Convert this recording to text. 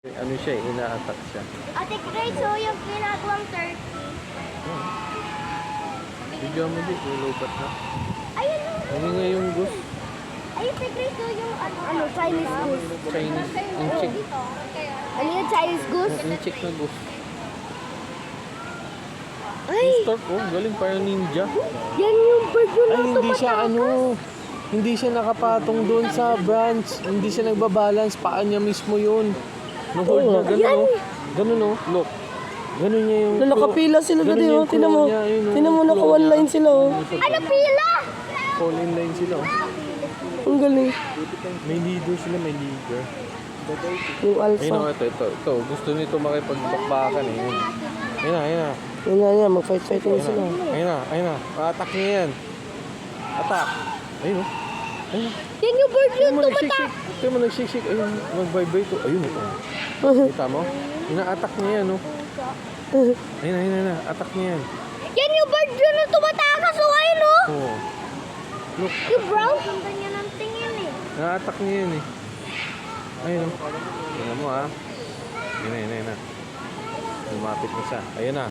Ano siya, ina-attack siya. Ate Grace, so yung ginagawang turkey. Bigyan mo din, lulupat na. Ayun o. Ano nga yung goose? Ayun, Ate Grace, so yung ano, Chinese goose. Chinese, inchik. Ano yung Chinese goose? Inchik na goose. Ay, Stork, oh, galing parang ninja. yan yung bird yun Ay, na hindi siya hindi siya nakapatong doon sa branch. Hindi siya nagbabalance, paa niya mismo yun. Nung hold niya, gano'n, oh. Gano'n, oh, look. Gano'n niya yung... Nakapila sila Ganun dati, yung oh. Tinan mo. claw niya, yun, oh. Tinan mo, Claw naka-one niya. line sila, oh. Ano pila? Fall in line sila, oh. Ang galing. May leader sila, may leader. Yung Ayun, oh, alpha. ito. Gusto nito makipagbakbakan, eh. Ayun na. Yan, mag-fight-fight na sila. Ayun na. Attack niya yan. Attack. Ayun, oh. Ayun, oh. Yan yung bird yun tumatak. nag-shake-shake. Tingnan mo, nag-shake-shake. Ayun, mag-vibrate, oh. Ayun, oh. Kita mo? Ina-attack niya yan, oh. Ayun na. Attack niya yan. Yan yung bird yun na tumatakas. So, ayun o. Oo. Look, Yung brown. Ganda niya ng tingin eh. na-attack niya yan, eh. Ayun, oh. Tingnan mo, ah. Ayun na. Lumapit na siya. Ayun na.